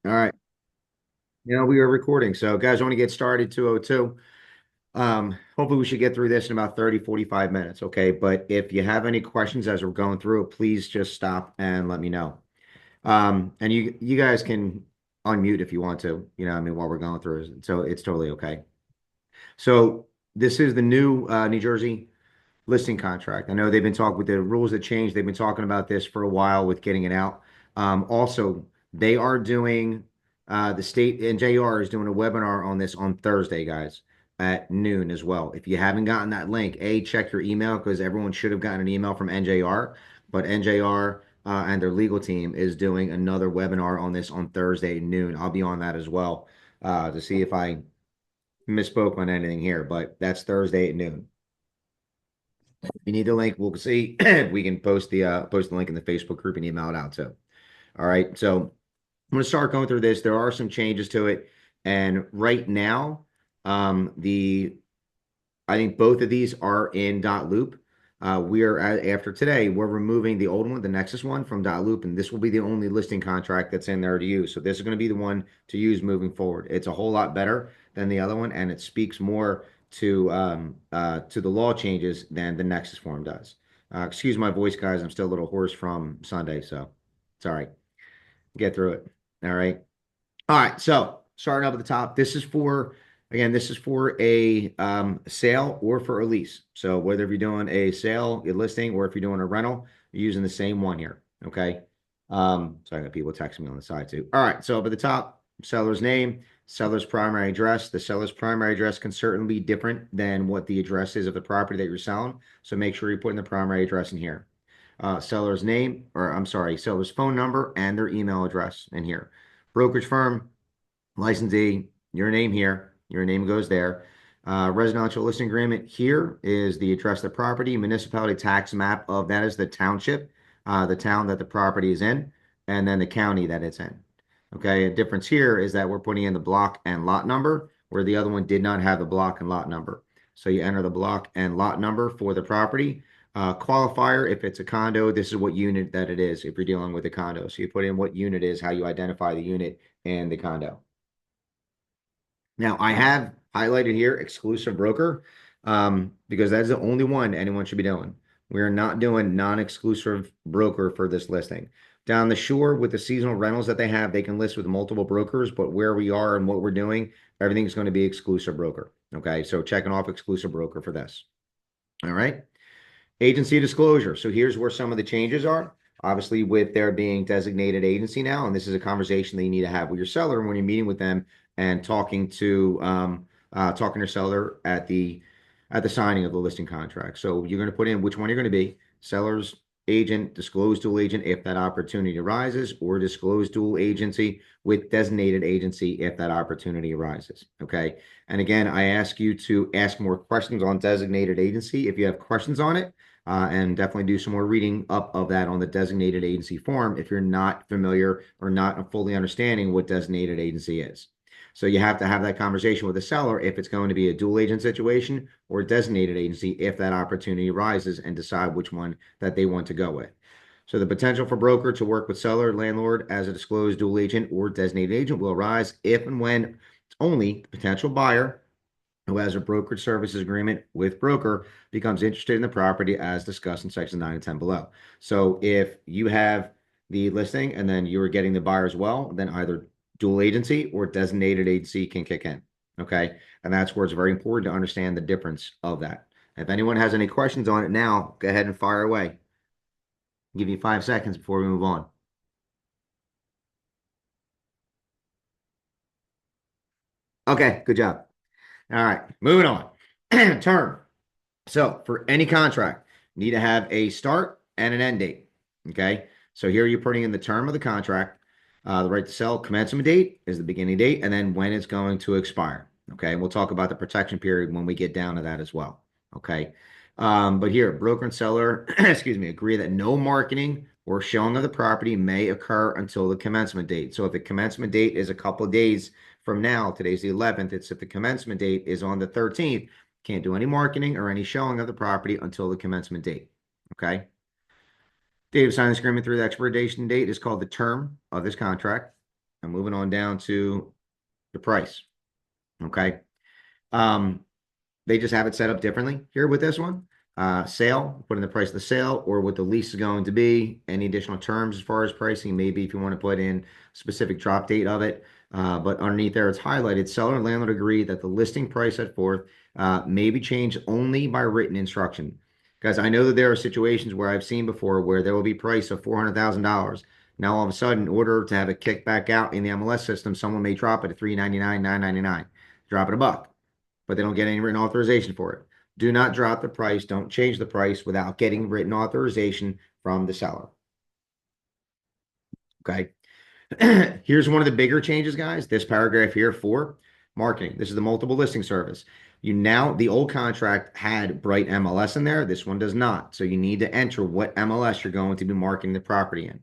All right. We are recording. So, guys, I want to get started 2:02. Hopefully we should get through this in about 30, 45 minutes. Okay. But if you have any questions as we're going through it, please just stop and let me know. And you guys can unmute if you want to, while we're going through it. So it's totally okay. So this is the new New Jersey listing contract. I know they've been talking with the rules that changed. They've been talking about this for a while with getting it out. Also, they are doing the state NJR is doing a webinar on this on Thursday, guys, at noon as well. If you haven't gotten that link, check your email because everyone should have gotten an email from NJR, but NJR and their legal team is doing another webinar on this on Thursday at noon. I'll be on that as well to see if I misspoke on anything here, but that's Thursday at noon. If you need the link, we'll see if we can post the link in the Facebook group and email it out too. All right. So I'm going to start going through this. There are some changes to it. And right now, the I think both of these are in dot loop. After today, we're removing the old one, the Nexus one from dot loop, and this will be the only listing contract that's in there to use. So this is going to be the one to use moving forward. It's a whole lot better than the other one, and it speaks more to the law changes than the Nexus form does. Excuse my voice, guys. I'm still a little hoarse from Sunday, so it's all right. Get through it. All right. All right, so starting up at the top, this is for a sale or for a lease. So whether if you're doing a sale, a listing, or if you're doing a rental, you're using the same one here. Okay. So I got people texting me on the side too. All right, so up at the top, seller's name, seller's primary address. The seller's primary address can certainly be different than what the address is of the property that you're selling. So make sure you're putting the primary address in here. Seller's name, or I'm sorry, seller's phone number and their email address in here. Brokerage firm, licensee, your name here, your name goes there. Residential listing agreement here is the address of the property, municipality tax map of that is the township, the town that the property is in, and then the county that it's in. Okay, a difference here is that we're putting in the block and lot number, where the other one did not have the block and lot number. So you enter the block and lot number for the property. Qualifier, if it's a condo, this is what unit that it is if you're dealing with a condo. So you put in what unit is, how you identify the unit and the condo. Now, I have highlighted here exclusive broker because that's the only one anyone should be doing. We are not doing non-exclusive broker for this listing. Down the shore with the seasonal rentals that they have, they can list with multiple brokers, but where we are and what we're doing, everything's going to be exclusive broker. Okay, so checking off exclusive broker for this. All right. Agency disclosure. So here's where some of the changes are. Obviously, with there being designated agency now, and this is a conversation that you need to have with your seller when you're meeting with them and talking to your seller at the signing of the listing contract. So you're going to put in which one you're going to be: seller's agent, disclosed dual agent if that opportunity arises, or disclosed dual agency with designated agency if that opportunity arises. Okay. And again, I ask you to ask more questions on designated agency if you have questions on it and definitely do some more reading up of that on the designated agency form if you're not familiar or not fully understanding what designated agency is. So you have to have that conversation with the seller if it's going to be a dual agent situation or a designated agency if that opportunity arises and decide which one that they want to go with. So the potential for broker to work with seller, landlord as a disclosed dual agent or designated agent will arise if and when only the potential buyer who has a brokerage services agreement with broker becomes interested in the property as discussed in section 9 and 10 below. So if you have the listing and then you are getting the buyer as well, then either dual agency or designated agency can kick in. Okay. And that's where it's very important to understand the difference of that. If anyone has any questions on it now, go ahead and fire away. I'll give you 5 seconds before we move on. Okay, good job. All right, moving on. Term. So for any contract, you need to have a start and an end date. Okay. So here you're putting in the term of the contract. The right to sell commencement date is the beginning date, and then when it's going to expire. Okay. And we'll talk about the protection period when we get down to that as well. Okay. But here, broker and seller, excuse me, agree that no marketing or showing of the property may occur until the commencement date. So if the commencement date is a couple of days from now, today's the 11th, it's if the commencement date is on the 13th, can't do any marketing or any showing of the property until the commencement date. Okay. Date of signing this agreement through the expiration date is called the term of this contract. I'm moving on down to the price. Okay. Um, they just have it set up differently here with this one. Sale, put in the price of the sale or what the lease is going to be. Any additional terms as far as pricing, maybe if you want to put in specific drop date of it. But underneath there, it's highlighted. Seller and landlord agree that the listing price set forth may be changed only by written instruction. Guys, I know that there are situations where I've seen before where there will be price of $400,000. Now, all of a sudden, in order to have it kicked back out in the MLS system, someone may drop it to $399, $999, drop it a buck, but they don't get any written authorization for it. Do not drop the price. Don't change the price without getting written authorization from the seller. Okay. Here's one of the bigger changes, guys. This paragraph here for marketing. This is the multiple listing service. The old contract had Bright MLS in there. This one does not. So you need to enter what MLS you're going to be marketing the property in.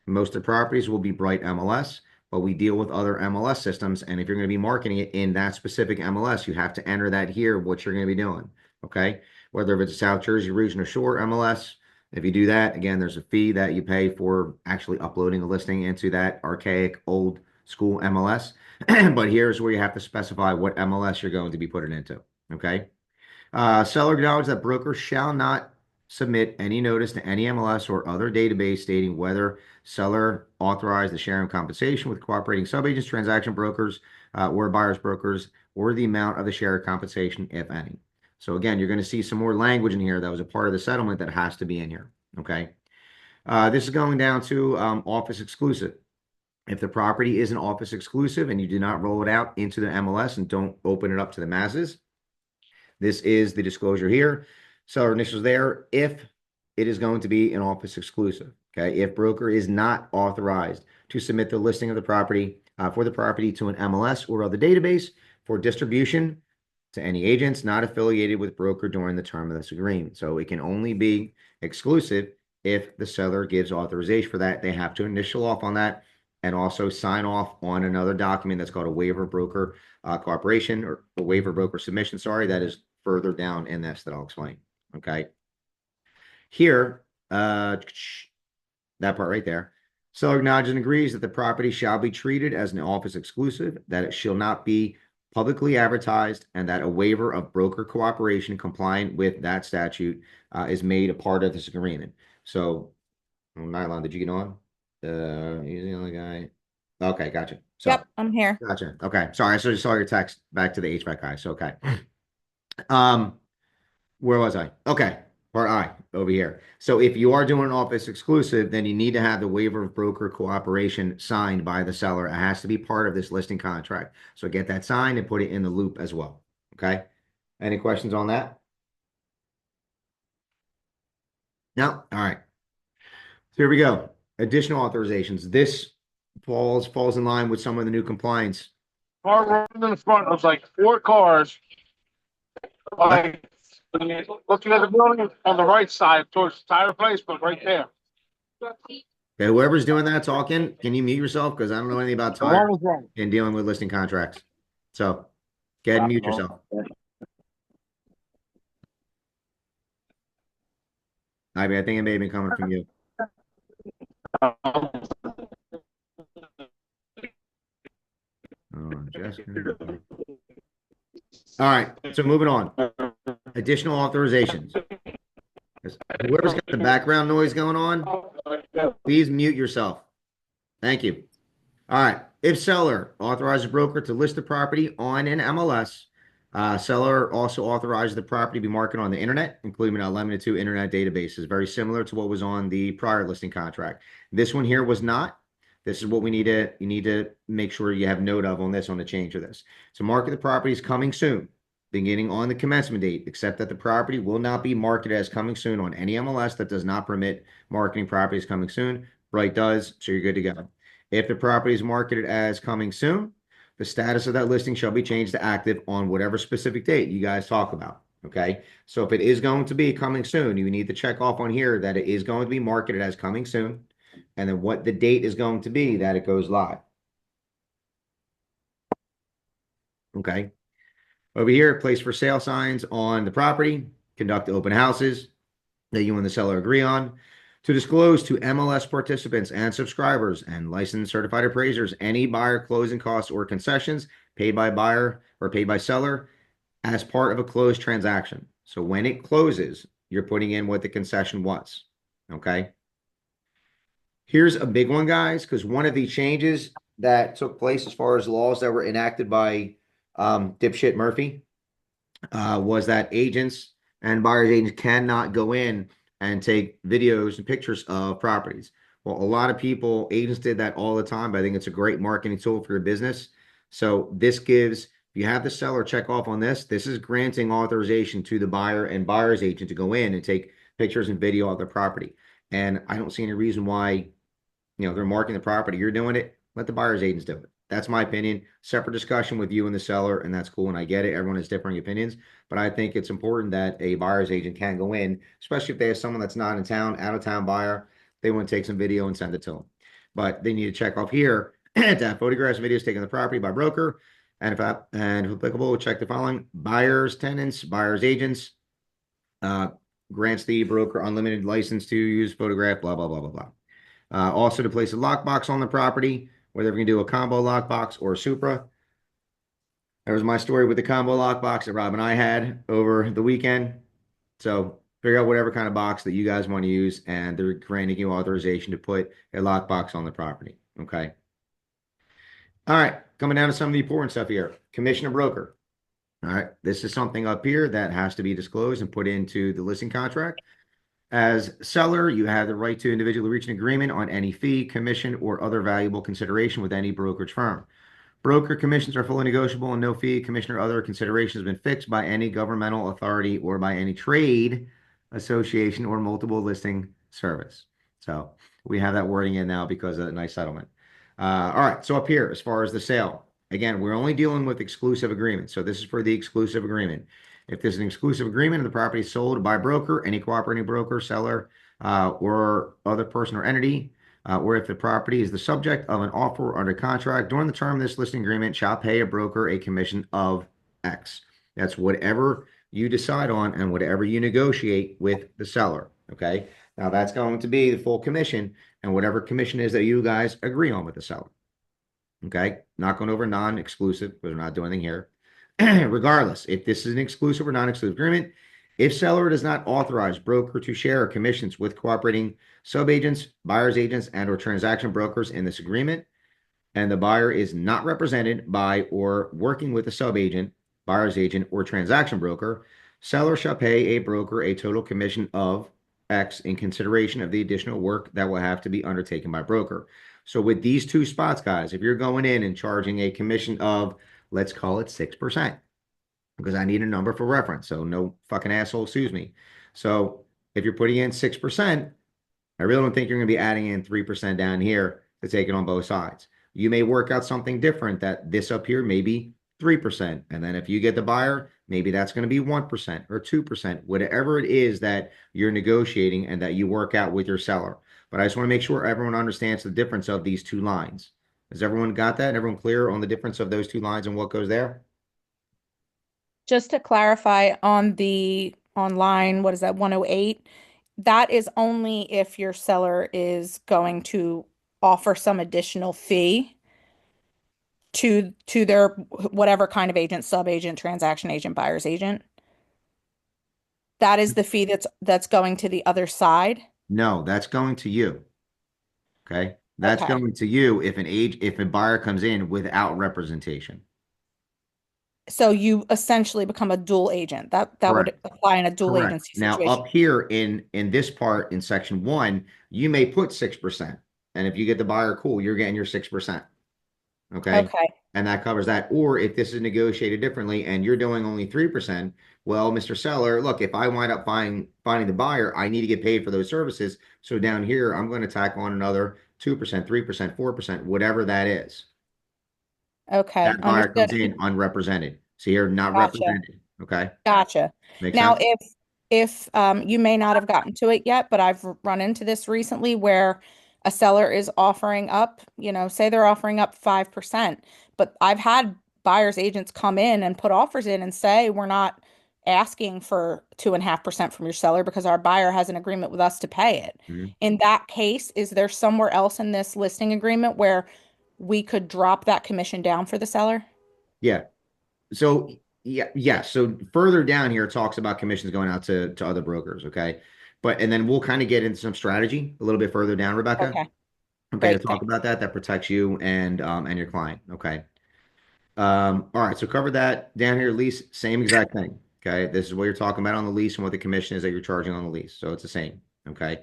Most of the properties will be Bright MLS, but we deal with other MLS systems. And if you're going to be marketing it in that specific MLS, you have to enter that here, what you're going to be doing. Okay. Whether it's a South Jersey Region or Shore MLS. If you do that, again, there's a fee that you pay for actually uploading a listing into that archaic old school MLS. But here's where you have to specify what MLS you're going to be putting into. Okay. Seller acknowledges that broker shall not submit any notice to any MLS or other database stating whether seller authorized the sharing of compensation with cooperating subagents, transaction brokers, or buyer's brokers, or the amount of the share of compensation, if any. So again, you're going to see some more language in here that was a part of the settlement that has to be in here. Okay. This is going down to office exclusive. If the property is an office exclusive and you do not roll it out into the MLS and don't open it up to the masses, this is the disclosure here. Seller initials there if it is going to be an office exclusive. Okay. If broker is not authorized to submit the listing of the property for the property to an MLS or other database for distribution to any agents not affiliated with broker during the term of this agreement. So it can only be exclusive if the seller gives authorization for that. They have to initial off on that and also sign off on another document that's called a waiver broker cooperation or a waiver broker submission. Sorry, that is further down in this that I'll explain. Okay. Here, that part right there. Seller acknowledges and agrees that the property shall be treated as an office exclusive, that it shall not be publicly advertised, and that a waiver of broker cooperation compliant with that statute is made a part of this agreement. So, Nylon, did you get on? He's the only guy. Okay, gotcha. So, Yep, I'm here. gotcha. Okay, sorry, I just saw your text back to the HVAC guy. So, okay. Where was I? Okay, part I over here. So if you are doing an office exclusive, then you need to have the waiver of broker cooperation signed by the seller. It has to be part of this listing contract. So get that signed and put it in the loop as well. Okay. Any questions on that? No? All right. So here we go. Additional authorizations. This falls in line with some of the new compliance. Car running in the front, it was like 4 cars. Like, looking at the building on the right side towards the tire place, but right there. Okay, whoever's doing that talking, can you mute yourself? Because I don't know anything about tires and dealing with listing contracts. So go ahead and mute yourself. I mean, I think it may have been coming from you. Oh, Jessica. All right, so moving on. Additional authorizations. Whoever's got the background noise going on, please mute yourself. Thank you. All right. If seller authorizes broker to list the property on an MLS, seller also authorizes the property to be marketed on the internet, including but not limited to internet databases, very similar to what was on the prior listing contract. This one here was not. This is what you need to make sure you have note of on this, on the change of this. So market the property is coming soon, beginning on the commencement date, except that the property will not be marketed as coming soon on any MLS that does not permit marketing properties coming soon. Bright does, so you're good to go. If the property is marketed as coming soon, the status of that listing shall be changed to active on whatever specific date you guys talk about. Okay. So if it is going to be coming soon, you need to check off on here that it is going to be marketed as coming soon, and then what the date is going to be that it goes live. Okay. Over here, place for sale signs on the property, conduct open houses that you and the seller agree on. To disclose to MLS participants and subscribers and licensed certified appraisers any buyer closing costs or concessions paid by buyer or paid by seller as part of a closed transaction. So when it closes, you're putting in what the concession was. Okay. Here's a big one, guys, because one of the changes that took place as far as laws that were enacted by dipshit Murphy was that agents and buyer's agents cannot go in and take videos and pictures of properties. Well, a lot of people, agents did that all the time, but I think it's a great marketing tool for your business. So this gives, if you have the seller check off on this, this is granting authorization to the buyer and buyer's agent to go in and take pictures and video of the property. And I don't see any reason why, they're marking the property, you're doing it, let the buyer's agents do it. That's my opinion. Separate discussion with you and the seller, and that's cool. And I get it. Everyone has differing opinions, but I think it's important that a buyer's agent can go in, especially if they have someone that's not in town, out of town buyer. They want to take some video and send it to them, but they need to check off here to have photographs and videos taken of the property by broker, and if applicable, check the following: buyers, tenants, buyers, agents. Uh, Grants the broker unlimited license to use photograph. Blah blah blah blah blah. Also to place a lockbox on the property, whether we can do a combo lockbox or a Supra. That was my story with the combo lockbox that Rob and I had over the weekend. So figure out whatever kind of box that you guys want to use, and they're granting you authorization to put a lockbox on the property. Okay. All right. Coming down to some of the important stuff here. Commission of broker. All right. This is something up here that has to be disclosed and put into the listing contract. As seller, you have the right to individually reach an agreement on any fee, commission, or other valuable consideration with any brokerage firm. Broker commissions are fully negotiable and no fee, commission, or other consideration has been fixed by any governmental authority or by any trade association or multiple listing service. So we have that wording in now because of a nice settlement. All right, so up here, as far as the sale, again, we're only dealing with exclusive agreements. So this is for the exclusive agreement. If there's an exclusive agreement and the property is sold by broker, any cooperating broker, seller, or other person or entity, or if the property is the subject of an offer under contract during the term of this listing agreement, shall pay a broker a commission of X. That's whatever you decide on and whatever you negotiate with the seller. Okay. Now that's going to be the full commission and whatever commission is that you guys agree on with the seller. Okay. Not going over non-exclusive because we're not doing anything here. Regardless, if this is an exclusive or non-exclusive agreement, if seller does not authorize broker to share commissions with cooperating subagents, buyer's agents, and or transaction brokers in this agreement, and the buyer is not represented by or working with a subagent, buyer's agent, or transaction broker, seller shall pay a broker a total commission of X in consideration of the additional work that will have to be undertaken by broker. So with these two spots, guys, if you're going in and charging a commission of, let's call it 6%, because I need a number for reference. So no fucking asshole sues me. So if you're putting in 6%, I really don't think you're going to be adding in 3% down here to take it on both sides. You may work out something different that this up here may be 3%. And then if you get the buyer, maybe that's going to be 1% or 2%, whatever it is that you're negotiating and that you work out with your seller. But I just want to make sure everyone understands the difference of these two lines. Has everyone got that? Everyone clear on the difference of those two lines and what goes there? Just to clarify on the online, what is that, 108? That is only if your seller is going to offer some additional fee to their whatever kind of agent, sub-agent, transaction agent, buyer's agent. That is the fee that's going to the other side. No, that's going to you. Okay. That's Okay. going to you if a buyer comes in without representation. So you essentially become a dual agent. That would Correct. apply in a dual Correct. agency Now situation. up here in this part in section 1, you may put 6%. And if you get the buyer, cool, you're getting your 6%. Okay. Okay. And that covers that. Or if this is negotiated differently and you're doing only 3%, well, Mr. Seller, look, if I wind up finding the buyer, I need to get paid for those services. So down here, I'm going to tack on another 2%, 3%, 4%, whatever that is. Okay. That buyer Understood. comes in unrepresented. So you're not Gotcha. represented. Okay. Gotcha. Make Now, sense? if you may not have gotten to it yet, but I've run into this recently where a seller is offering up, say they're offering up 5%, but I've had buyers agents come in and put offers in and say, we're not asking for 2.5% from your seller because our buyer has an agreement with us to pay it. Mhm. In that case, is there somewhere else in this listing agreement where we could drop that commission down for the seller? Yeah. So yeah. So further down here, it talks about commissions going out to other brokers. Okay. But and then we'll kind of get into some strategy a little bit further down, Rebecca. Okay, Okay, to great. talk Thanks. about that, that protects you and your client. Okay. All right, so cover that down here, lease, same exact thing. Okay, this is what you're talking about on the lease and what the commission is that you're charging on the lease. So it's the same. Okay.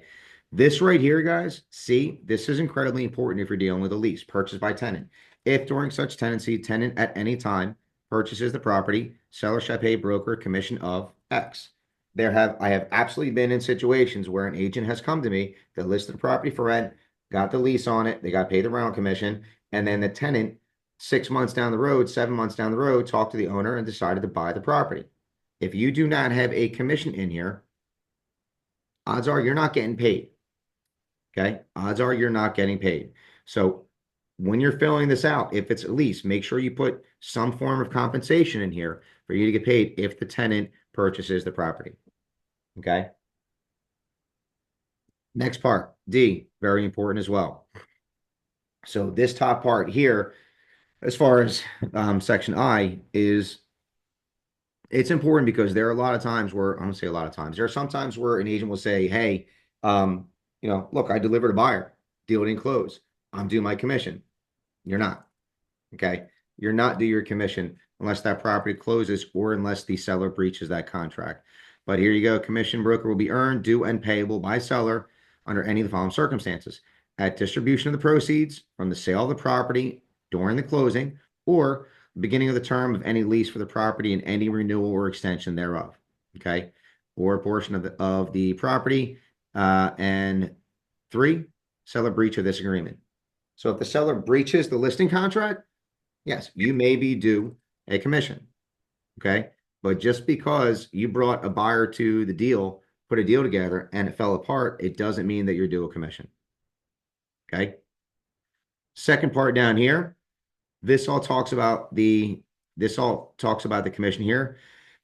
This right here, guys, see, this is incredibly important if you're dealing with a lease purchased by tenant. If during such tenancy, tenant at any time purchases the property, seller shall pay broker a commission of X. I have absolutely been in situations where an agent has come to me that listed the property for rent, got the lease on it, they got paid the rental commission, and then the tenant 6 months down the road, 7 months down the road, talked to the owner and decided to buy the property. If you do not have a commission in here, odds are you're not getting paid. Okay. Odds are you're not getting paid. So when you're filling this out, if it's a lease, make sure you put some form of compensation in here for you to get paid if the tenant purchases the property. Okay. Next part, D, very important as well. So this top part here, as far as section I, is it's important because there are a lot of times where I don't say a lot of times. There are some times where an agent will say, "Hey, look, I delivered a buyer, deal didn't close. I'm due my commission." You're not. Okay, you're not due your commission unless that property closes or unless the seller breaches that contract. But here you go. Commission broker will be earned, due, and payable by seller under any of the following circumstances: at distribution of the proceeds from the sale of the property during the closing, or beginning of the term of any lease for the property and any renewal or extension thereof. Okay. Or a portion of the property. And three, seller breach of this agreement. So if the seller breaches the listing contract, yes, you may be due a commission. Okay. But just because you brought a buyer to the deal, put a deal together and it fell apart, it doesn't mean that you're due a commission. Okay. Second part down here, this all talks about the commission here.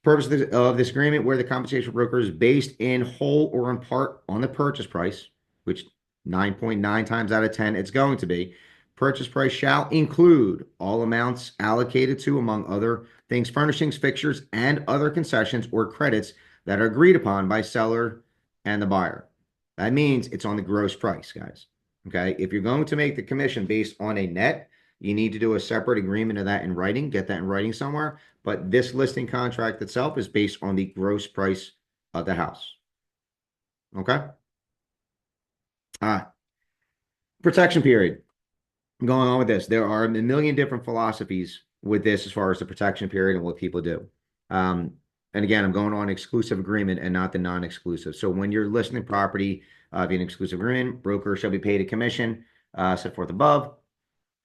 Purpose of this agreement, where the compensation broker is based in whole or in part on the purchase price, which 9.9 times out of 10 it's going to be. Purchase price shall include all amounts allocated to, among other things, furnishings, fixtures, and other concessions or credits that are agreed upon by seller and the buyer. That means it's on the gross price, guys. Okay. If you're going to make the commission based on a net, you need to do a separate agreement of that in writing, get that in writing somewhere. But this listing contract itself is based on the gross price of the house. Okay. Protection period. Going on with this, there are a million different philosophies with this as far as the protection period and what people do. And again, I'm going on exclusive agreement and not the non-exclusive. So when you're listing property via an exclusive agreement, broker shall be paid a commission set forth above.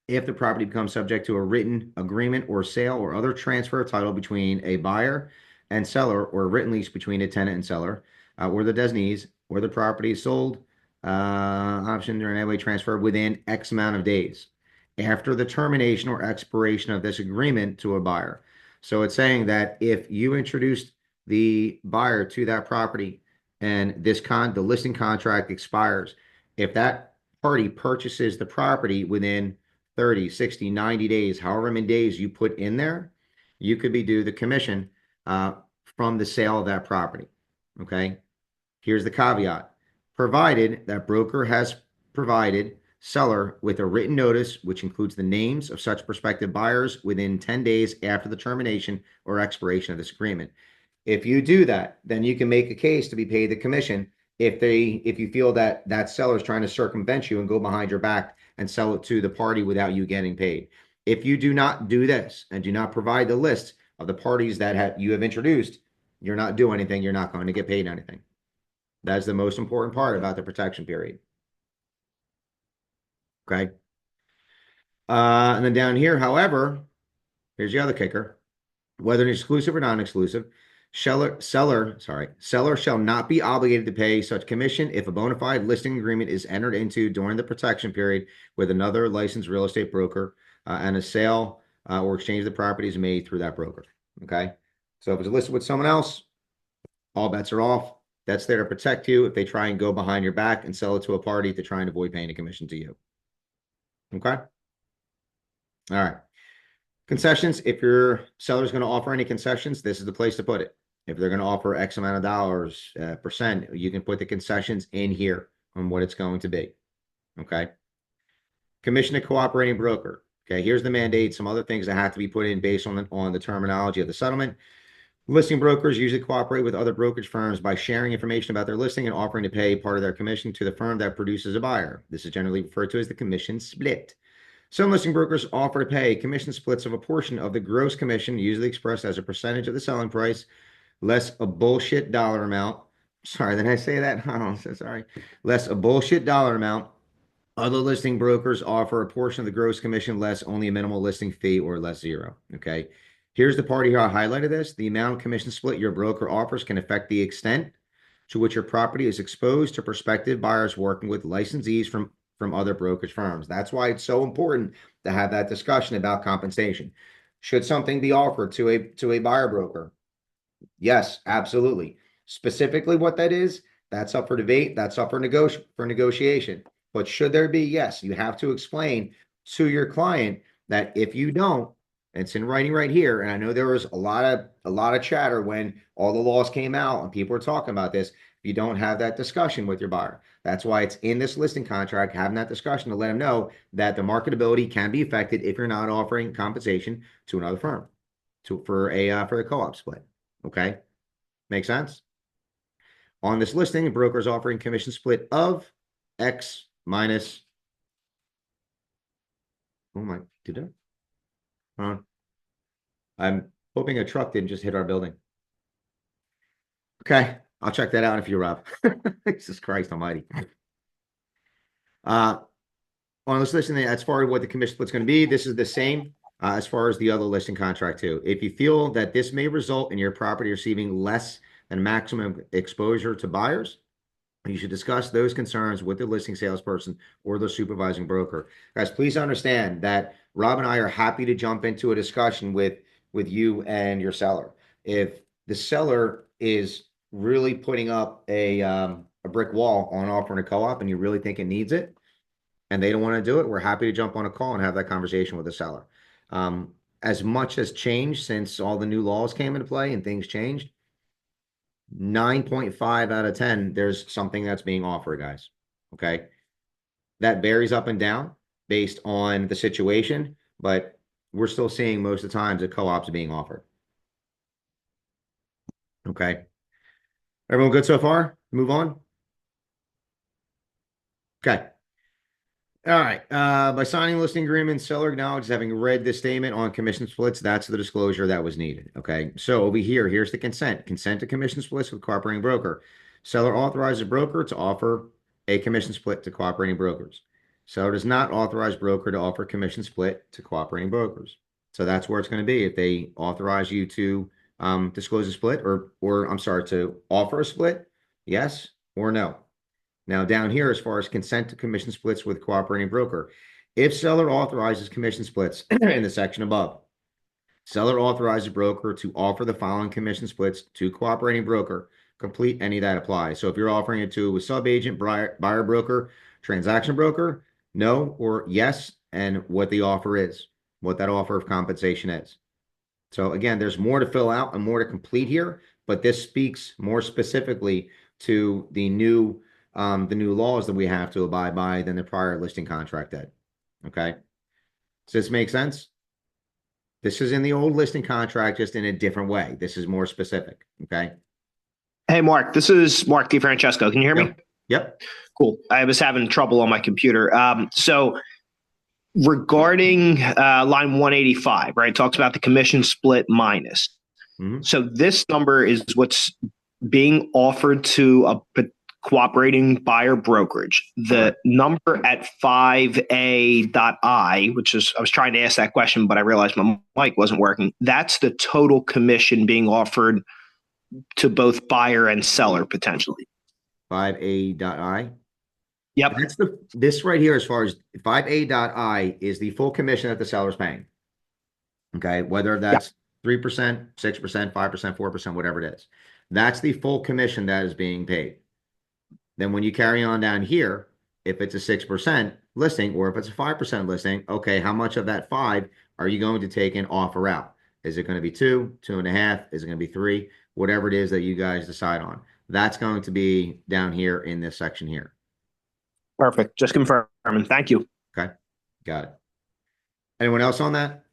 If the property becomes subject to a written agreement or sale or other transfer of title between a buyer and seller, or a written lease between a tenant and seller, or the designees, or the property is sold, option or in any way transferred within X amount of days after the termination or expiration of this agreement to a buyer. So it's saying that if you introduced the buyer to that property and the listing contract expires, if that party purchases the property within 30, 60, 90 days, however many days you put in there, you could be due the commission from the sale of that property. Okay. Here's the caveat: provided that broker has provided seller with a written notice, which includes the names of such prospective buyers within 10 days after the termination or expiration of this agreement. If you do that, then you can make a case to be paid the commission if you feel that that seller is trying to circumvent you and go behind your back and sell it to the party without you getting paid. If you do not do this and do not provide the list of the parties that you have introduced, you're not doing anything. You're not going to get paid anything. That's the most important part about the protection period. Okay. And then down here, however, here's the other kicker: whether exclusive or non-exclusive, seller shall not be obligated to pay such commission if a bona fide listing agreement is entered into during the protection period with another licensed real estate broker and a sale or exchange of the property is made through that broker. Okay. So if it's listed with someone else, all bets are off. That's there to protect you if they try and go behind your back and sell it to a party to try and avoid paying a commission to you. Okay. All right. Concessions. If your seller's going to offer any concessions, this is the place to put it. If they're going to offer X amount of dollars, percent, you can put the concessions in here on what it's going to be. Okay. Commission to cooperating broker. Okay. Here's the mandate. Some other things that have to be put in based on the terminology of the settlement. Listing brokers usually cooperate with other brokerage firms by sharing information about their listing and offering to pay part of their commission to the firm that produces a buyer. This is generally referred to as the commission split. Some listing brokers offer to pay commission splits of a portion of the gross commission, usually expressed as a percentage of the selling price, less a bullshit dollar amount. Sorry, did I say that? Oh, I'm so sorry. Less a bullshit dollar amount. Other listing brokers offer a portion of the gross commission less only a minimal listing fee or less zero. Okay. Here's the part here I highlighted this. The amount of commission split your broker offers can affect the extent to which your property is exposed to prospective buyers working with licensees from other brokerage firms. That's why it's so important to have that discussion about compensation. Should something be offered to a buyer broker? Yes, absolutely. Specifically what that is, that's up for debate, that's up for negotiation. But should there be? Yes, you have to explain to your client that if you don't, it's in writing right here. And I know there was a lot of chatter when all the laws came out and people were talking about this. If you don't have that discussion with your buyer, that's why it's in this listing contract, having that discussion to let them know that the marketability can be affected if you're not offering compensation to another firm for a co-op split. Okay, make sense? On this listing, a broker is offering commission split of X minus. Oh my, did it? I'm hoping a truck didn't just hit our building. Okay, I'll check that out if you, Rob. Jesus Christ Almighty. On this listing, as far as what the commission split's going to be, this is the same as far as the other listing contract too. If you feel that this may result in your property receiving less than maximum exposure to buyers, you should discuss those concerns with the listing salesperson or the supervising broker. Guys, please understand that Rob and I are happy to jump into a discussion with you and your seller. If the seller is really putting up a brick wall on offering a co-op and you really think it needs it and they don't want to do it, we're happy to jump on a call and have that conversation with the seller. As much has changed since all the new laws came into play and things changed, 9.5 out of 10, there's something that's being offered, guys. Okay. That varies up and down based on the situation, but we're still seeing most of the times the co-ops being offered. Okay. Everyone good so far? Move on. Okay. All right. By signing listing agreement, seller acknowledges having read the statement on commission splits. That's the disclosure that was needed. Okay. So over here, here's the consent. Consent to commission splits with cooperating broker. Seller authorizes broker to offer a commission split to cooperating brokers. Seller does not authorize broker to offer commission split to cooperating brokers. So that's where it's going to be. If they authorize you to disclose a split or I'm sorry, to offer a split, yes or no. Now down here, as far as consent to commission splits with cooperating broker, if seller authorizes commission splits in the section above, seller authorizes broker to offer the following commission splits to cooperating broker, complete any that apply. So if you're offering it to a sub-agent, buyer broker, transaction broker, no or yes, and what the offer is, what that offer of compensation is. So again, there's more to fill out and more to complete here, but this speaks more specifically to the new laws that we have to abide by than the prior listing contract did. Okay. Does this make sense? This is in the old listing contract, just in a different way. This is more specific. Okay. Hey, Mark, this is Mark DeFrancesco. Can you hear me? Yep. Cool. I was having trouble on my computer. So regarding line 185, right, talks about the commission split minus. Mm-hmm. So this number is what's being offered to a cooperating buyer brokerage. The number at 5A.I, which is, I was trying to ask that question, but I realized my mic wasn't working. That's the total commission being offered to both buyer and seller potentially. 5A.I. Yep. That's this right here, as far as 5A.I is the full commission that the seller's paying. Okay. Whether that's 3%, 6%, 5%, 4%, whatever it is. That's the full commission that is being paid. Then when you carry on down here, if it's a 6% listing or if it's a 5% listing, okay, how much of that 5 are you going to take and offer out? Is it going to be 2, 2.5? Is it going to be 3? Whatever it is that you guys decide on. That's going to be down here in this section here. Perfect. Just confirming. Thank you. Okay, got it. Anyone else on that?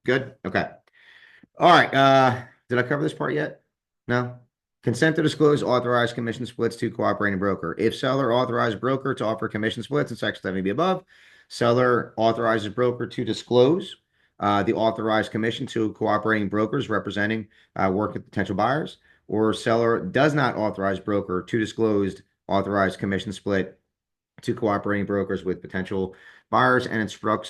Good. Okay. All right. Did I cover this part yet? No. Consent to disclose authorized commission splits to cooperating broker. If seller authorized broker to offer commission splits in section 70B above, seller authorizes broker to disclose the authorized commission to cooperating brokers representing work with potential buyers, or seller does not authorize broker to disclose authorized commission split to cooperating brokers with potential buyers and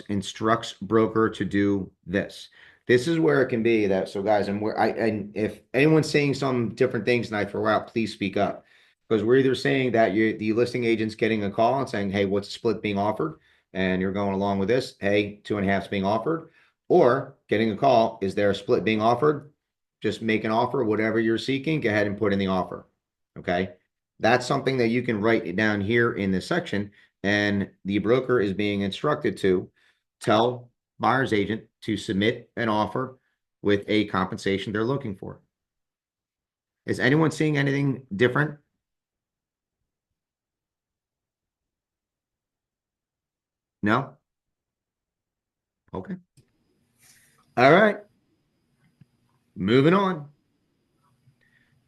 instructs broker to do this. This is where it can be that, so guys, and if anyone's saying some different things and I throw out, please speak up. Because we're either saying that the listing agent's getting a call and saying, hey, what's the split being offered? And you're going along with this, hey, 2.5 is being offered, or getting a call, is there a split being offered? Just make an offer, whatever you're seeking, go ahead and put in the offer. Okay. That's something that you can write down here in this section, and the broker is being instructed to tell buyer's agent to submit an offer with a compensation they're looking for. Is anyone seeing anything different? No? Okay. All right. Moving on.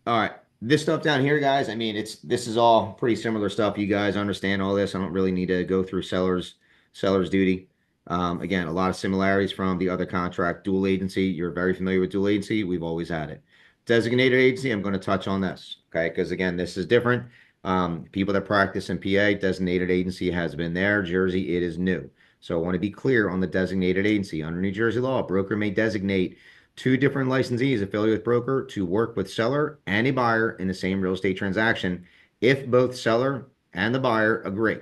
All right. This stuff down here, guys, I mean, this is all pretty similar stuff. You guys understand all this. I don't really need to go through seller's duty. Again, a lot of similarities from the other contract. Dual agency, you're very familiar with dual agency. We've always had it. Designated agency, I'm going to touch on this, okay? Because again, this is different. People that practice in PA, designated agency has been there. Jersey, it is new. So I want to be clear on the designated agency. Under New Jersey law, a broker may designate 2 different licensees affiliated with broker to work with seller and a buyer in the same real estate transaction if both seller and the buyer agree.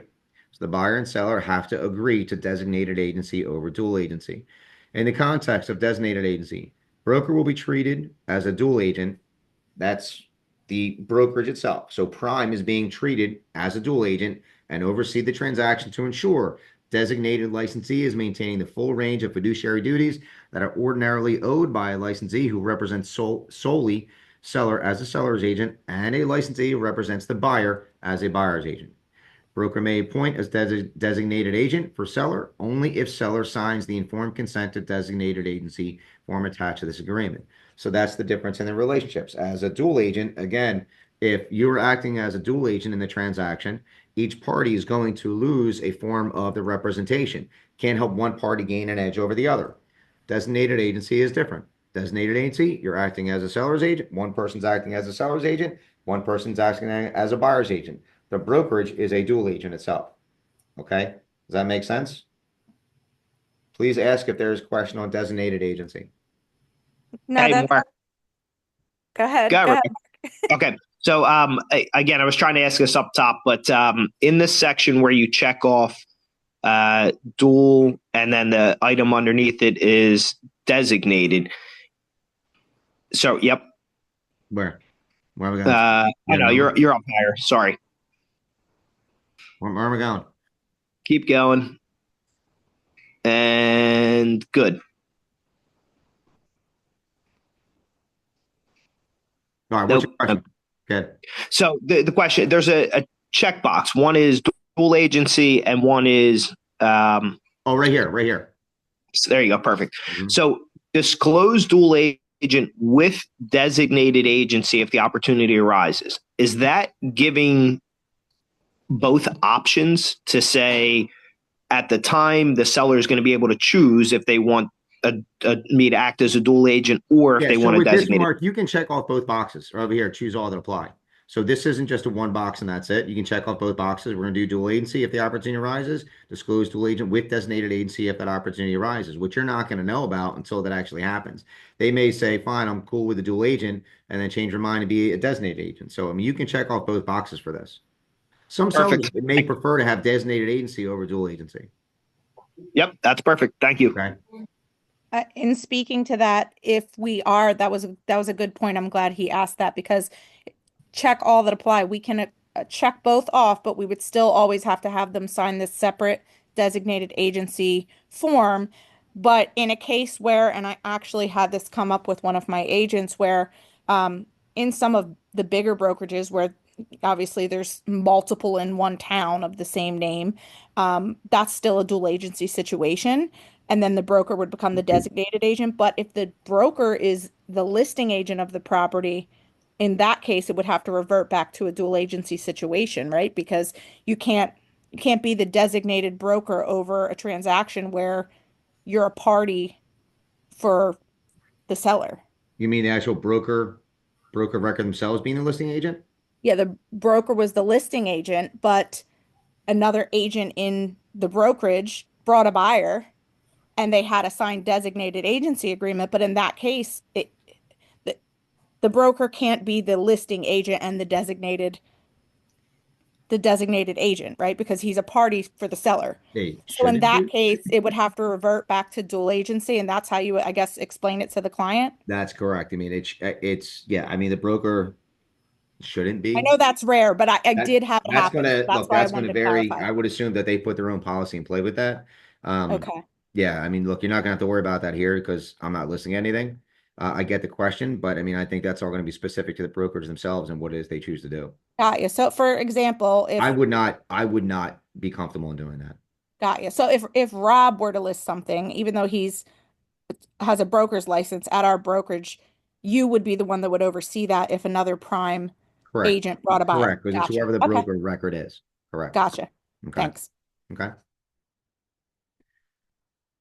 So the buyer and seller have to agree to designated agency over dual agency. In the context of designated agency, broker will be treated as a dual agent. That's the brokerage itself. So Prime is being treated as a dual agent and oversee the transaction to ensure designated licensee is maintaining the full range of fiduciary duties that are ordinarily owed by a licensee who represents solely seller as a seller's agent and a licensee who represents the buyer as a buyer's agent. Broker may appoint as designated agent for seller only if seller signs the informed consent to designated agency form attached to this agreement. So that's the difference in the relationships. As a dual agent, again, if you're acting as a dual agent in the transaction, each party is going to lose a form of the representation. Can't help one party gain an edge over the other. Designated agency is different. Designated agency, you're acting as a seller's agent. One person's acting as a seller's agent. One person's acting as a buyer's agent. The brokerage is a dual agent itself. Okay? Does that make sense? Please ask if there's a question on designated agency. No, Hey, that's Mark. go ahead. Go Go ahead. Okay. So again, I was trying to ask this up top, but in this section where you check off dual and then the item underneath it is designated. So, yep. Where are we going? I know you're up higher. Sorry. Where are we going? Keep going. And good. All right. What's your question? Okay. So the question, there's a checkbox. One is dual agency and one is oh, right here. So there you go. Perfect. Mm-hmm. So disclose dual agent with designated agency if the opportunity arises. Is that giving both options to say at the time the seller is going to be able to choose if they want me to act as a dual agent or if they want to designate? Mark, you can check off both boxes over here. Choose all that apply. So this isn't just a one box and that's it. You can check off both boxes. We're going to do dual agency if the opportunity arises. Disclose dual agent with designated agency if that opportunity arises, which you're not going to know about until that actually happens. They may say, fine, I'm cool with the dual agent, and then change their mind and be a designated agent. So, I mean, you can check off both boxes for this. Some sellers may prefer to have designated agency over dual agency. Yep, that's perfect. Thank you. Okay. In speaking to that, if we are, that was a good point. I'm glad he asked that because check all that apply. We can check both off, but we would still always have to have them sign this separate designated agency form. But in a case where, and I actually had this come up with one of my agents where, in some of the bigger brokerages where obviously there's multiple in one town of the same name, that's still a dual agency situation. And then the broker would become the designated agent. But if the broker is the listing agent of the property, in that case, it would have to revert back to a dual agency situation, right? Because you can't be the designated broker over a transaction where you're a party for the seller. You mean the actual broker record themselves being the listing agent? Yeah, the broker was the listing agent, but another agent in the brokerage brought a buyer and they had a signed designated agency agreement. But in that case, the, the broker can't be the listing agent and the designated agent, right? Because he's a party for the seller. Hey, So in shouldn't that be. case, it would have to revert back to dual agency, and that's how you, I guess, explain it to the client. That's correct. I mean, it's yeah. I mean, the broker shouldn't I be. know that's rare, but I That did have it that's happen. So gonna that's look. why I That's gonna wanted to vary. clarify. I would assume that they put their own policy and play with that. Um, Okay. yeah. I mean, look, you're not gonna have to worry about that here because I'm not listing anything. I get the question, but I mean, I think that's all going to be specific to the brokers themselves and what it is they choose to do. Got you. So for example, I if would not. I would not be comfortable in doing that. got you. So if Rob were to list something, even though he's has a broker's license at our brokerage, you would be the one that would oversee that if another prime Correct. agent brought a buyer. Correct, because it's Gotcha. whoever the Okay. broker record is. Correct. Gotcha. Okay. Thanks. Okay.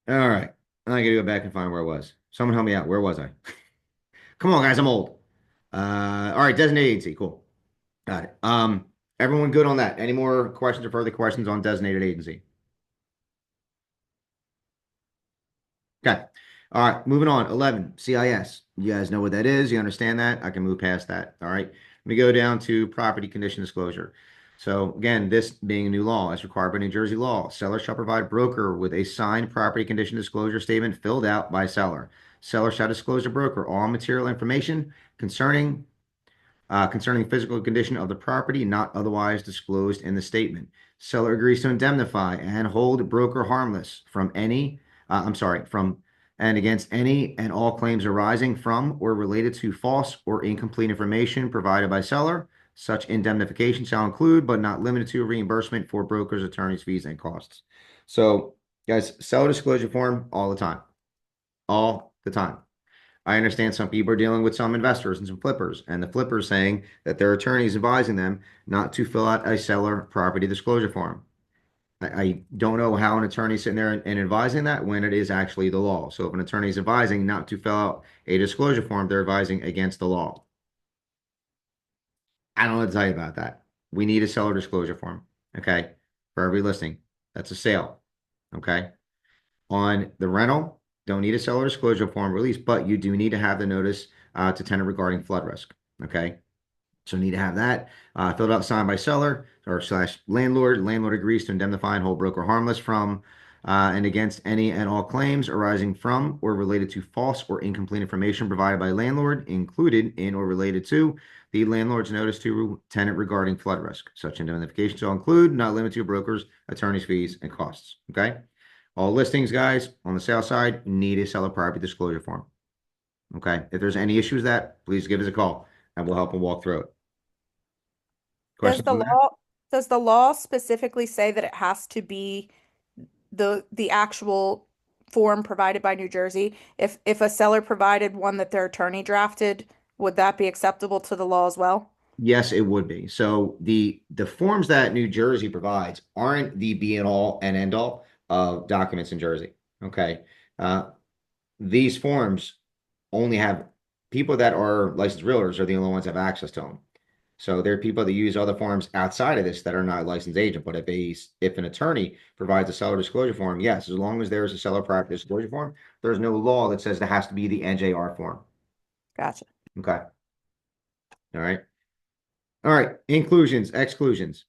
All right. I gotta go back and find where I was. Someone help me out. Where was I? Come on, guys. I'm old. All right. Designated agency. Cool. Got it. Everyone good on that? Any more questions or further questions on designated agency? Okay. All right. Moving on. 11, CIS. You guys know what that is. You understand that? I can move past that. All right. Let me go down to property condition disclosure. So again, this being a new law as required by New Jersey law, seller shall provide broker with a signed property condition disclosure statement filled out by seller. Seller shall disclose to broker all material information concerning physical condition of the property not otherwise disclosed in the statement. Seller agrees to indemnify and hold broker harmless from from and against any and all claims arising from or related to false or incomplete information provided by seller. Such indemnification shall include, but not limited to, reimbursement for brokers, attorneys, fees, and costs. So, guys, seller disclosure form all the time. All the time. I understand some people are dealing with some investors and some flippers, and the flippers saying that their attorney is advising them not to fill out a seller property disclosure form. I don't know how an attorney's sitting there and advising that when it is actually the law. So if an attorney is advising not to fill out a disclosure form, they're advising against the law. I don't know what to tell you about that. We need a seller disclosure form, okay, for every listing. That's a sale, okay? On the rental, don't need a seller disclosure form release, but you do need to have the notice to tenant regarding flood risk. Okay. So need to have that filled out, signed by seller or slash landlord. Landlord agrees to indemnify and hold broker harmless from and against any and all claims arising from or related to false or incomplete information provided by landlord, included in or related to the landlord's notice to tenant regarding flood risk. Such indemnification shall include, not limited to, brokers, attorneys' fees, and costs. Okay. All listings, guys, on the sale side, need a seller property disclosure form. Okay. If there's any issues with that, please give us a call and we'll help them walk through it. Does Questions the on that? law does the law specifically say that it has to be the actual form provided by New Jersey? If a seller provided one that their attorney drafted, would that be acceptable to the law as well? Yes, it would be. So the forms that New Jersey provides aren't the be and all and end all of documents in Jersey. Okay. Uh, these forms only have people that are licensed realtors are the only ones that have access to them. So there are people that use other forms outside of this that are not a licensed agent. But if an attorney provides a seller disclosure form, yes, as long as there is a seller property disclosure form, there's no law that says there has to be the NJR form. Gotcha. Okay. All right. All right. Inclusions, exclusions.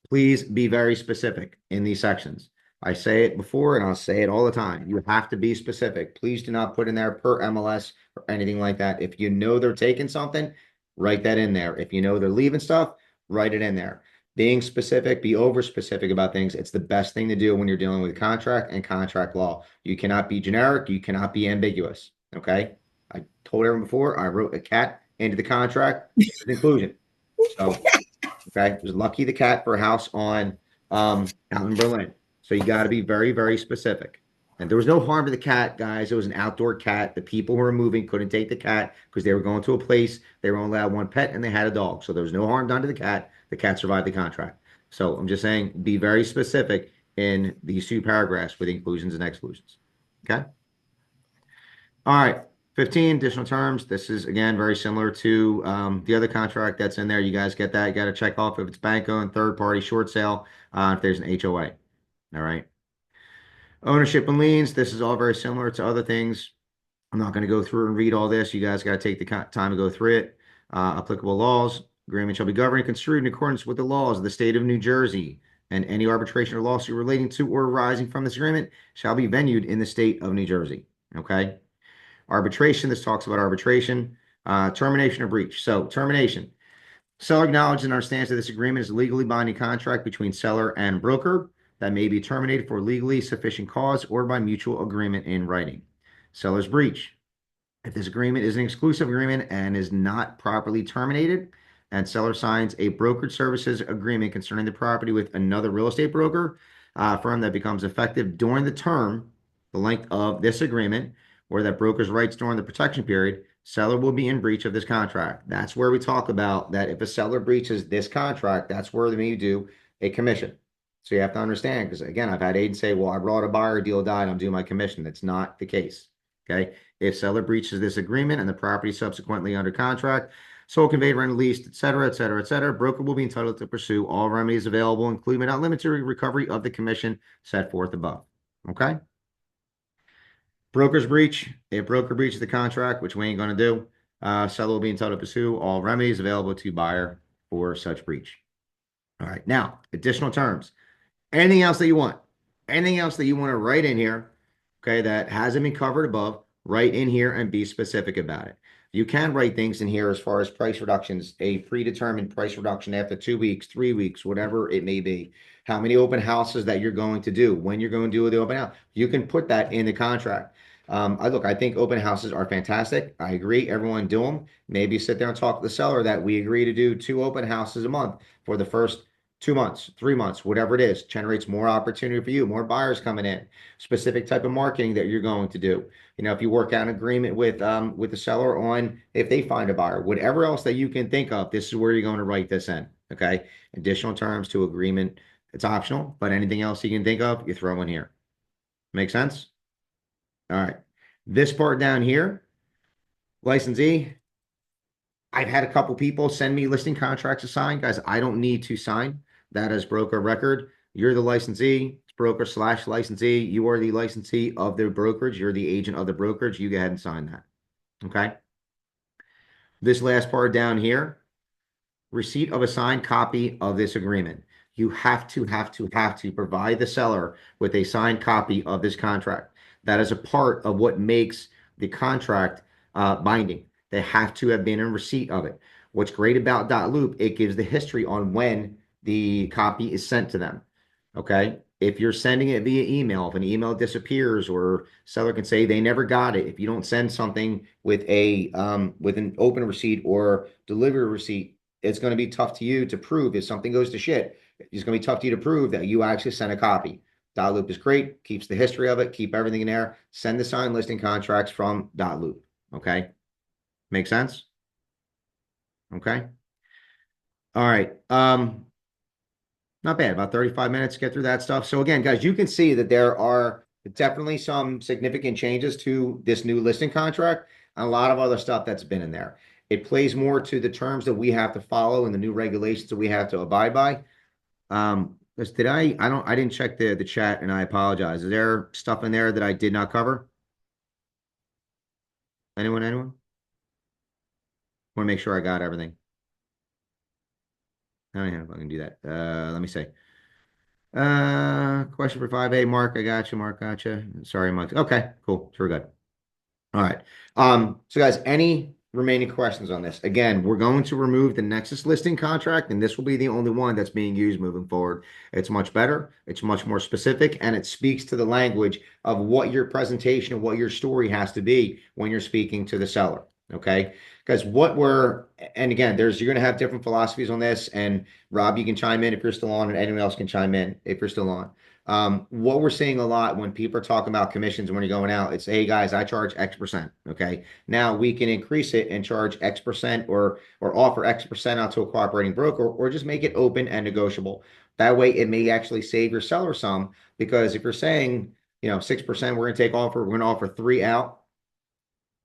Please be very specific in these sections. I say it before and I'll say it all the time. You have to be specific. Please do not put in there per MLS or anything like that. If you know they're taking something, write that in there. If you know they're leaving stuff, write it in there. Being specific, be over specific about things. It's the best thing to do when you're dealing with contract and contract law. You cannot be generic. You cannot be ambiguous. Okay. I told everyone before, I wrote a cat into the contract with inclusion. So, okay, it was Lucky the cat for a house on out in Berlin. So you got to be very, very specific. And there was no harm to the cat, guys. It was an outdoor cat. The people who were moving couldn't take the cat because they were going to a place. They were only allowed one pet and they had a dog. So there was no harm done to the cat. The cat survived the contract. So I'm just saying, be very specific in these two paragraphs with inclusions and exclusions. Okay. All right. 15 additional terms. This is again very similar to the other contract that's in there. You guys get that. You got to check off if it's bank owned, third party, short sale, if there's an HOA. All right. Ownership and liens. This is all very similar to other things. I'm not going to go through and read all this. You guys got to take the time to go through it. Applicable laws. Agreement shall be governed and construed in accordance with the laws of the state of New Jersey, and any arbitration or lawsuit relating to or arising from this agreement shall be venued in the state of New Jersey. Okay. Arbitration. This talks about arbitration. Termination or breach. So termination. Seller acknowledges and understands that this agreement is a legally binding contract between seller and broker that may be terminated for legally sufficient cause or by mutual agreement in writing. Seller's breach. If this agreement is an exclusive agreement and is not properly terminated, and seller signs a brokerage services agreement concerning the property with another real estate broker firm that becomes effective during the term, the length of this agreement, or that broker's rights during the protection period, seller will be in breach of this contract. That's where we talk about that if a seller breaches this contract, that's where they may do a commission. So you have to understand, because again, I've had agents say, well, I brought a buyer, deal died, I'm doing my commission. That's not the case. Okay. If seller breaches this agreement and the property subsequently under contract, sold, conveyed, rented, leased, et cetera, et cetera, et cetera, broker will be entitled to pursue all remedies available, including but not limited to recovery of the commission set forth above. Okay. Broker's breach. If broker breaches the contract, which we ain't going to do, seller will be entitled to pursue all remedies available to buyer for such breach. All right. Now, additional terms. Anything else that you want? Anything else that you want to write in here, okay, that hasn't been covered above, write in here and be specific about it. You can write things in here as far as price reductions, a predetermined price reduction after 2 weeks, 3 weeks, whatever it may be. How many open houses that you're going to do, when you're going to do the open house. You can put that in the contract. I think open houses are fantastic. I agree. Everyone do them. Maybe sit there and talk to the seller that we agree to do 2 open houses a month for the first 2 months, 3 months, whatever it is. Generates more opportunity for you, more buyers coming in, specific type of marketing that you're going to do. You know, if you work out an agreement with the seller on if they find a buyer, whatever else that you can think of, this is where you're going to write this in. Okay. Additional terms to agreement. It's optional, but anything else you can think of, you throw in here. Make sense? All right. This part down here, licensee. I've had a couple people send me listing contracts to sign. Guys, I don't need to sign. That is broker record. You're the licensee. It's broker / licensee. You are the licensee of the brokerage. You're the agent of the brokerage. You go ahead and sign that. Okay. This last part down here, receipt of a signed copy of this agreement. You have to provide the seller with a signed copy of this contract. That is a part of what makes the contract binding. They have to have been in receipt of it. What's great about .loop, it gives the history on when the copy is sent to them. Okay. If you're sending it via email, if an email disappears or seller can say they never got it, if you don't send something with with an open receipt or delivery receipt, it's going to be tough to you to prove if something goes to shit. It's going to be tough to you to prove that you actually sent a copy. .loop is great, keeps the history of it, keep everything in there. Send the signed listing contracts from .loop. Okay. Make sense? Okay. All right. Not bad. About 35 minutes to get through that stuff. So again, guys, you can see that there are definitely some significant changes to this new listing contract and a lot of other stuff that's been in there. It plays more to the terms that we have to follow and the new regulations that we have to abide by. I didn't check the chat and I apologize. Is there stuff in there that I did not cover? Anyone? Want to make sure I got everything. I don't know if I can do that. Let me see. Question for 5A, Mark. I got you, Mark. Gotcha. Sorry, Mike. Okay, cool. Sure, good. All right. So guys, any remaining questions on this? Again, we're going to remove the Nexus listing contract, and this will be the only one that's being used moving forward. It's much better, it's much more specific, and it speaks to the language of what your presentation and what your story has to be when you're speaking to the seller. Okay. Because and again, you're going to have different philosophies on this. And Rob, you can chime in if you're still on, and anyone else can chime in if you're still on. What we're seeing a lot when people are talking about commissions when you're going out, it's, hey guys, I charge X%. Okay. Now we can increase it and charge X% or offer X% out to a cooperating broker, or just make it open and negotiable. That way it may actually save your seller some, because if you're saying, 6%, we're going to take offer, we're going to offer 3 out,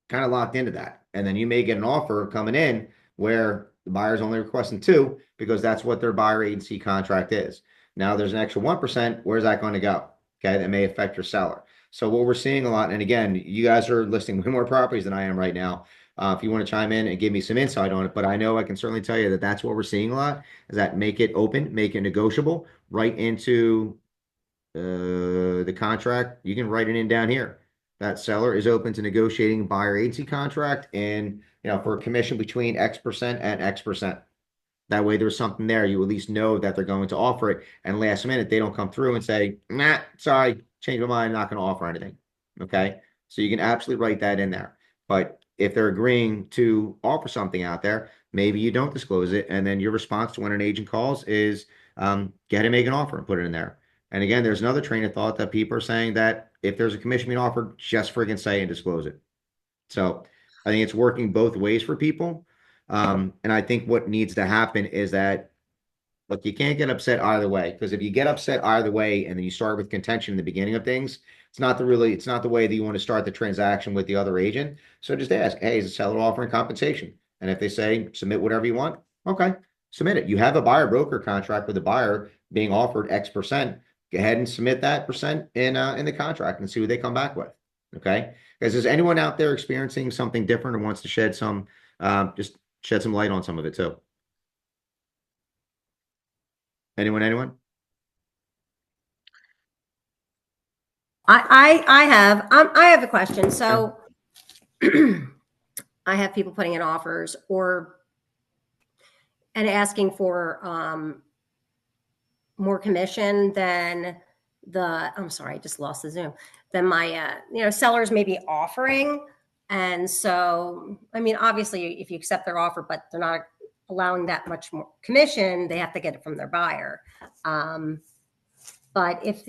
kind of locked into that. And then you may get an offer coming in where the buyer's only requesting 2 because that's what their buyer agency contract is. Now there's an extra 1%. Where's that going to go? Okay. That may affect your seller. So what we're seeing a lot, and again, you guys are listing way more properties than I am right now. If you want to chime in and give me some insight on it, but I know I can certainly tell you that that's what we're seeing a lot, is that make it open, make it negotiable, right into the contract. You can write it in down here. That seller is open to negotiating buyer agency contract, and for a commission between X% and X%. That way there's something there. You at least know that they're going to offer it. And last minute, they don't come through and say, nah, sorry, change my mind, not going to offer anything. Okay. So you can absolutely write that in there. But if they're agreeing to offer something out there, maybe you don't disclose it. And then your response to when an agent calls is, go ahead and make an offer and put it in there. And again, there's another train of thought that people are saying that if there's a commission being offered, just friggin' say and disclose it. So I think it's working both ways for people. And I think what needs to happen is that, look, you can't get upset either way, because if you get upset either way and then you start with contention in the beginning of things, it's not the way that you want to start the transaction with the other agent. So just ask, hey, is the seller offering compensation? And if they say submit whatever you want, okay, submit it. You have a buyer broker contract with the buyer being offered X%. Go ahead and submit that percent in the contract and see what they come back with. Okay, because is anyone out there experiencing something different or wants to shed some light on some of it too? Anyone? I have a question. So I have people putting in offers and asking for more commission than I'm sorry, I just lost the Zoom, than my sellers may be offering. And so, I mean, obviously if you accept their offer, but they're not allowing that much more commission, they have to get it from their buyer. But if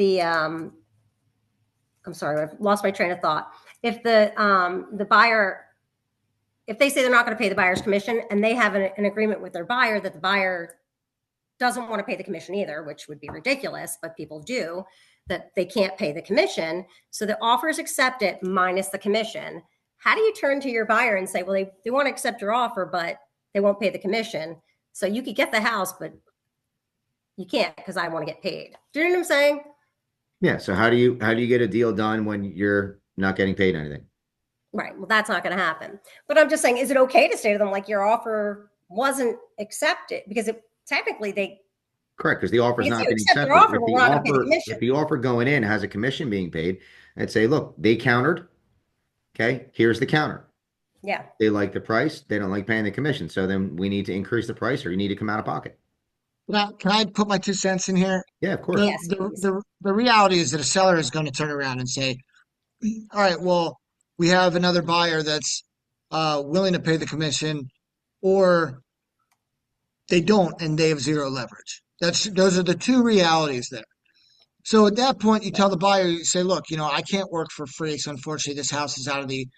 I'm sorry, I've lost my train of thought. If the buyer, if they say they're not going to pay the buyer's commission and they have an agreement with their buyer that the buyer doesn't want to pay the commission either, which would be ridiculous, but people do, that they can't pay the commission. So the offer is accepted minus the commission. How do you turn to your buyer and say, well, they want to accept your offer, but they won't pay the commission? So you could get the house, but you can't because I want to get paid. Do you know what I'm saying? Yeah. So how do you get a deal done when you're not getting paid anything? Right. Well, that's not going to happen. But I'm just saying, is it okay to say to them, like, your offer wasn't accepted? Because technically they. Correct, because the offer is not being accepted. If the offer going in has a commission being paid, I'd say, look, they countered. Okay, here's the counter. Yeah. They like the price. They don't like paying the commission. So then we need to increase the price, or you need to come out of pocket. Now, can I put my 2 cents in here? Yeah, of course. Yes, the reality is that a seller is going to turn around and say, all right, well, we have another buyer that's willing to pay the commission, or they don't and they have zero leverage. Those are the 2 realities there. So at that point, you tell the buyer, you say, look, I can't work for free. So unfortunately, this house is out of the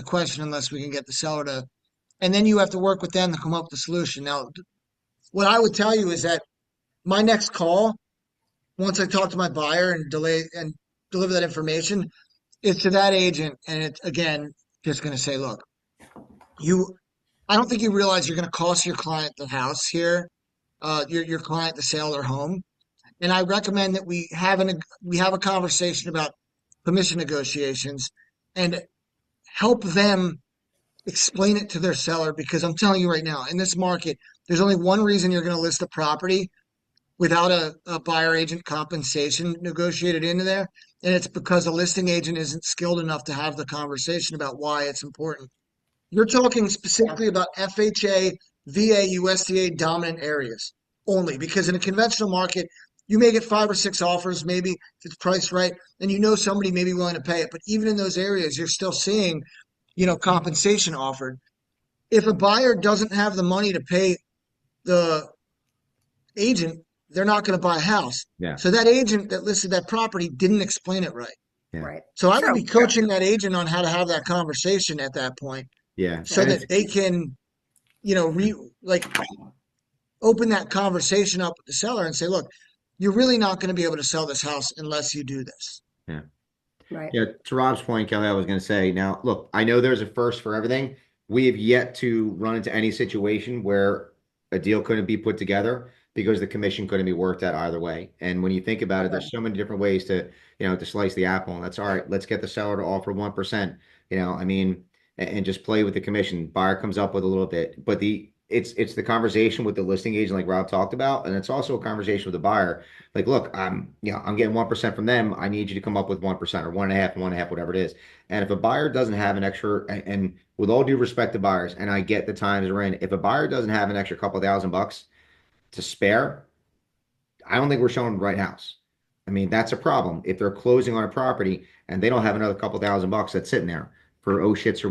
question unless we can get the seller to, and then you have to work with them to come up with a solution. Now, what I would tell you is that my next call, once I talk to my buyer and deliver that information, is to that agent. And it's, again, just going to say, look, I don't think you realize you're going to cost your client the house here, your client the sale of their home. And I recommend that we have a conversation about commission negotiations and help them explain it to their seller, because I'm telling you right now, in this market, there's only one reason you're going to list a property, without a buyer agent compensation negotiated into there. And it's because a listing agent isn't skilled enough to have the conversation about why it's important. You're talking specifically about FHA, VA, USDA dominant areas only, because in a conventional market, you may get 5 or 6 offers, maybe if it's priced right, and you know somebody may be willing to pay it. But even in those areas, you're still seeing, compensation offered. If a buyer doesn't have the money to pay the agent, they're not going to buy a house. Yeah. So that agent that listed that property didn't explain it right. Yeah. Right. So I would True. be coaching that agent on how to have that conversation at that point Yeah. so And that they can, open that conversation up with the seller and say, look, you're really not going to be able to sell this house unless you do this. yeah. Right. Yeah, to Rob's point, Kelly, I was going to say, now, look, I know there's a first for everything. We have yet to run into any situation where a deal couldn't be put together because the commission couldn't be worked out either way. And when you think about it, there's so many different ways to slice the apple. And that's all right. Let's get the seller to offer 1%, I mean, and just play with the commission. Buyer comes up with a little bit, but it's the conversation with the listing agent, like Rob talked about, and it's also a conversation with the buyer. Like, look, I'm getting 1% from them. I need you to come up with 1% or 1.5, whatever it is. And if a buyer doesn't have an extra, and with all due respect to buyers, and I get the times we're in, if a buyer doesn't have an extra couple $1,000 to spare, I don't think we're showing the right house. I mean, that's a problem. If they're closing on a property and they don't have another couple $1,000 that's sitting there for shits or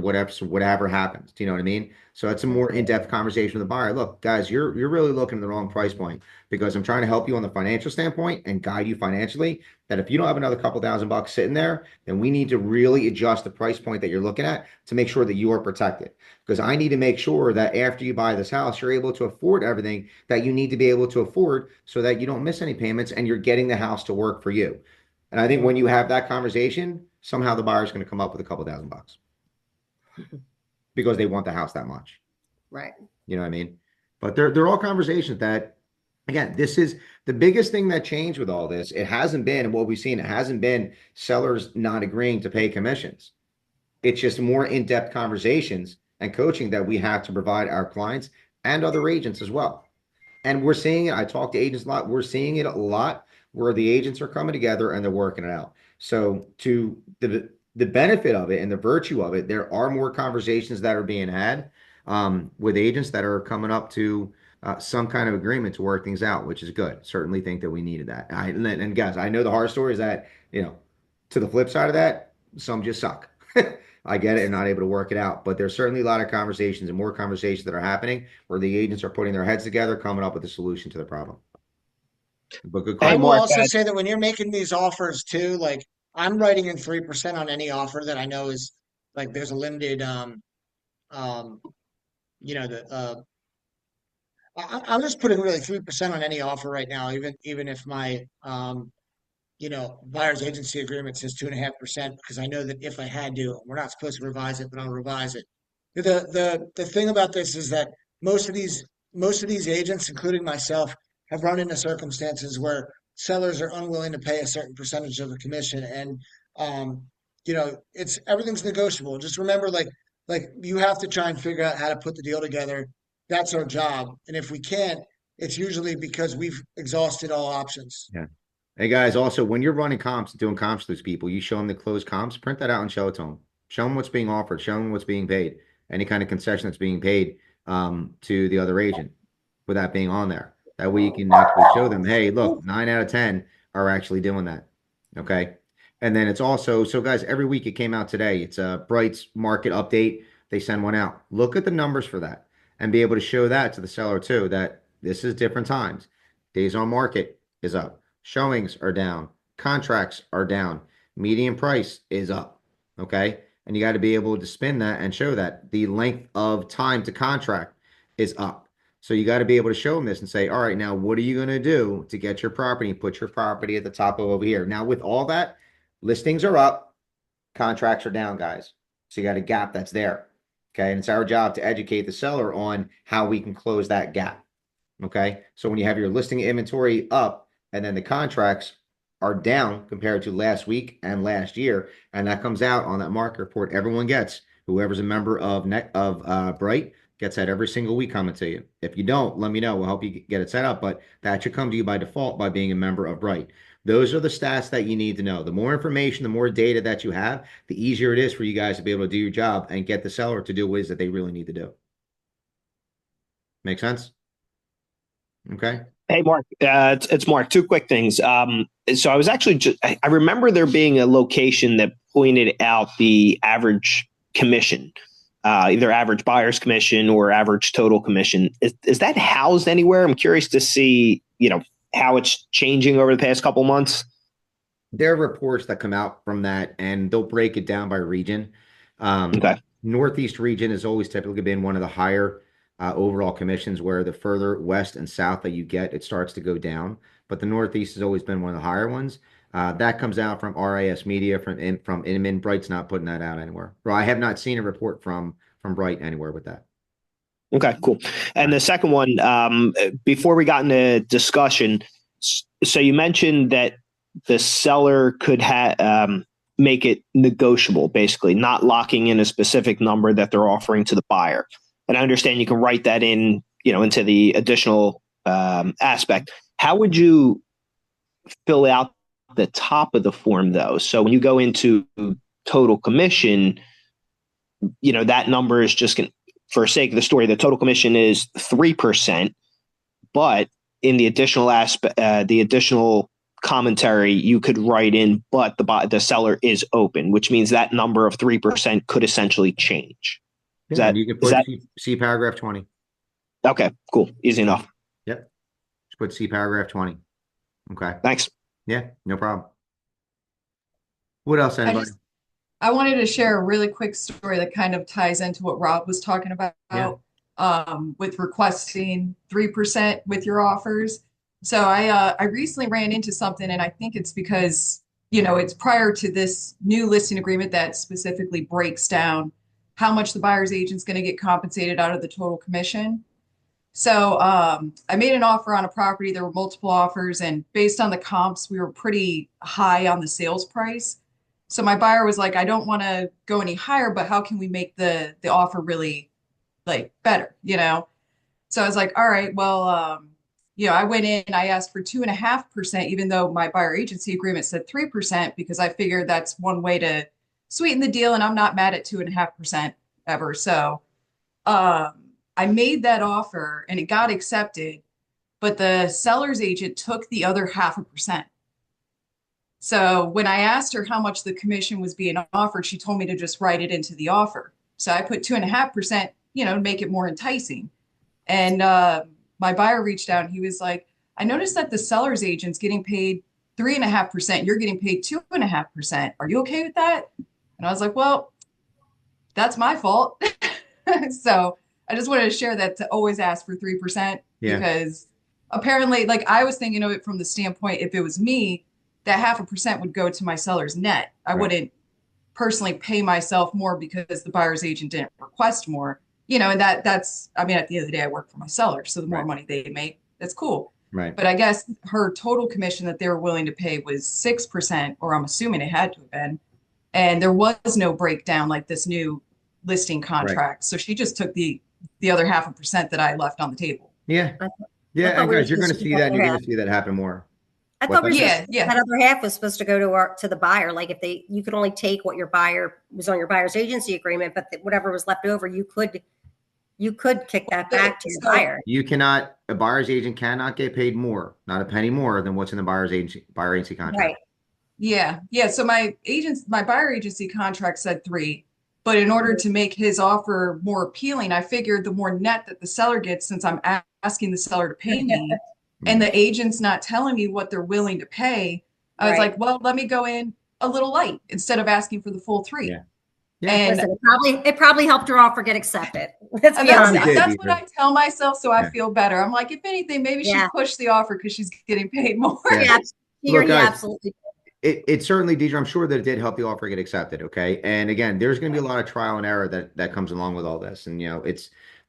whatever happens. Do you know what I mean? So it's a more in-depth conversation with the buyer. Look, guys, you're really looking at the wrong price point because I'm trying to help you on the financial standpoint and guide you financially. That if you don't have another couple $1,000 sitting there, then we need to really adjust the price point that you're looking at to make sure that you are protected. Because I need to make sure that after you buy this house, you're able to afford everything that you need to be able to afford so that you don't miss any payments and you're getting the house to work for you. And I think when you have that conversation, somehow the buyer's going to come up with a couple $1,000 because they want the house that much. Right. You know what I mean? But they're all conversations that, again, this is the biggest thing that changed with all this. It hasn't been, and what we've seen, it hasn't been sellers not agreeing to pay commissions. It's just more in-depth conversations and coaching that we have to provide our clients and other agents as well. And we're seeing it. I talk to agents a lot. We're seeing it a lot where the agents are coming together and they're working it out. So to the benefit of it and the virtue of it, there are more conversations that are being had with agents that are coming up to some kind of agreement to work things out, which is good. Certainly think that we needed that. And guys, I know the hard story is that, to the flip side of that, some just suck. I get it and not able to work it out, but there's certainly a lot of conversations and more conversations that are happening where the agents are putting their heads together, coming up with a solution to the problem. But good I call. will also say that when you're making these offers too, like I'm writing in 3% on any offer that I know is like there's a limited um I'm just putting really 3% on any offer right now, even if my buyer's agency agreement says 2.5%, because I know that if I had to, we're not supposed to revise it, but I'll revise it. The thing about this is that most of these agents, including myself, have run into circumstances where sellers are unwilling to pay a certain percentage of the commission, and it's everything's negotiable. Just remember, like you have to try and figure out how to put the deal together. That's our job, and if we can't, it's usually because we've exhausted all options. Yeah. Hey guys, also when you're running comps, doing comps to those people, you show them the closed comps, print that out and show it to them. Show them what's being offered, show them what's being paid, any kind of concession that's being paid to the other agent with that being on there. That way you can actually show them, hey, look, 9 out of 10 are actually doing that. Okay. And then it's also, so guys, every week it came out today. It's a Bright's market update. They send one out. Look at the numbers for that and be able to show that to the seller too, that this is different times. Days on market is up. Showings are down. Contracts are down. Median price is up. Okay. And you got to be able to spin that and show that the length of time to contract is up. So you got to be able to show them this and say, all right, now what are you going to do to get your property? Put your property at the top of over here. Now with all that, listings are up, contracts are down, guys. So you got a gap that's there. Okay. And it's our job to educate the seller on how we can close that gap. Okay. So when you have your listing inventory up and then the contracts are down compared to last week and last year, and that comes out on that market report everyone gets, whoever's a member of Bright, Gets that every single week coming to you. If you don't, let me know. We'll help you get it set up, but that should come to you by default by being a member of Bright. Those are the stats that you need to know. The more information, the more data that you have, the easier it is for you guys to be able to do your job and get the seller to do what it is that they really need to do. Make sense? Okay. Hey, Mark, it's Mark. Two quick things. So I was actually I remember there being a location that pointed out the average commission, either average buyer's commission or average total commission. Is that housed anywhere? I'm curious to see, how it's changing over the past couple months. There are reports that come out from that, and they'll break it down by region. Okay. Northeast region has always typically been one of the higher overall commissions, where the further west and south that you get, it starts to go down. But the Northeast has always been one of the higher ones. That comes out from RIS Media, from Inman. Bright's not putting that out anywhere. Well, I have not seen a report from Bright anywhere with that. Okay, cool. And the second one, before we got into discussion, so you mentioned that the seller could make it negotiable, basically, not locking in a specific number that they're offering to the buyer. And I understand you can write that in, into the additional aspect. How would you fill out the top of the form, though? So when you go into total commission, that number is just going, for sake of the story, the total commission is 3%, but in the additional aspect, the additional commentary, you could write in, but the seller is open, which means that number of 3% could essentially change. You can put see paragraph 20. Okay, cool. Easy enough. Yep. Just put see paragraph 20. Okay. Thanks. Yeah, no problem. What else, anybody? I wanted to share a really quick story that kind of ties into what Rob was talking about, with requesting 3% with your offers. So I recently ran into something, and I think it's because, it's prior to this new listing agreement that specifically breaks down how much the buyer's agent's going to get compensated out of the total commission. So I made an offer on a property. There were multiple offers, and based on the comps, we were pretty high on the sales price. So my buyer was like, I don't want to go any higher, but how can we make the offer really better, So I was like, all right, well, I went in, I asked for 2.5%, even though my buyer agency agreement said 3%, because I figured that's one way to sweeten the deal, and I'm not mad at 2.5% ever. So I made that offer and it got accepted, but the seller's agent took the other 0.5%. So when I asked her how much the commission was being offered, she told me to just write it into the offer. So I put 2.5%, to make it more enticing. And my buyer reached out and he was like, I noticed that the seller's agent's getting paid 3.5%. You're getting paid 2.5%. Are you okay with that? And I was like, well, that's my fault. So I just wanted to share that, to always ask for 3%, because apparently, I was thinking of it from the standpoint, if it was me, that 0.5% would go to my seller's net. I wouldn't personally pay myself more because the buyer's agent didn't request more, and that's, at the end of the day, I work for my seller. So the more money they make, that's cool. Right. But I guess her total commission that they were willing to pay was 6%, or I'm assuming it had to have been. And there was no breakdown like this new listing contract. Right. So she just took the other 0.5% that I left on the table. Yeah. Yeah. And guys, you're going to see that. You're going to see that happen more. I thought that other half was supposed to go to the buyer. Like, if you could only take what your buyer was on your buyer's agency agreement, but whatever was left over, you could kick that back to your buyer. You cannot, a buyer's agent cannot get paid more, not a penny more than what's in the buyer agency contract. Right. Yeah. Yeah. So my buyer agency contract said 3, but in order to make his offer more appealing, I figured the more net that the seller gets, since I'm asking the seller to pay me and the agent's not telling me what they're willing to pay, I was like, well, let me go in a little light instead of asking for the full 3. Yeah. And listen, it probably helped your offer get accepted. Let's be honest. That's what I tell myself, so I feel better. I'm like, if anything, maybe she pushed the offer because she's getting paid more. Yeah, Look, guys, absolutely. It certainly, Deidre, I'm sure that it did help the offer get accepted. Okay. And again, there's going to be a lot of trial and error that comes along with all this. And,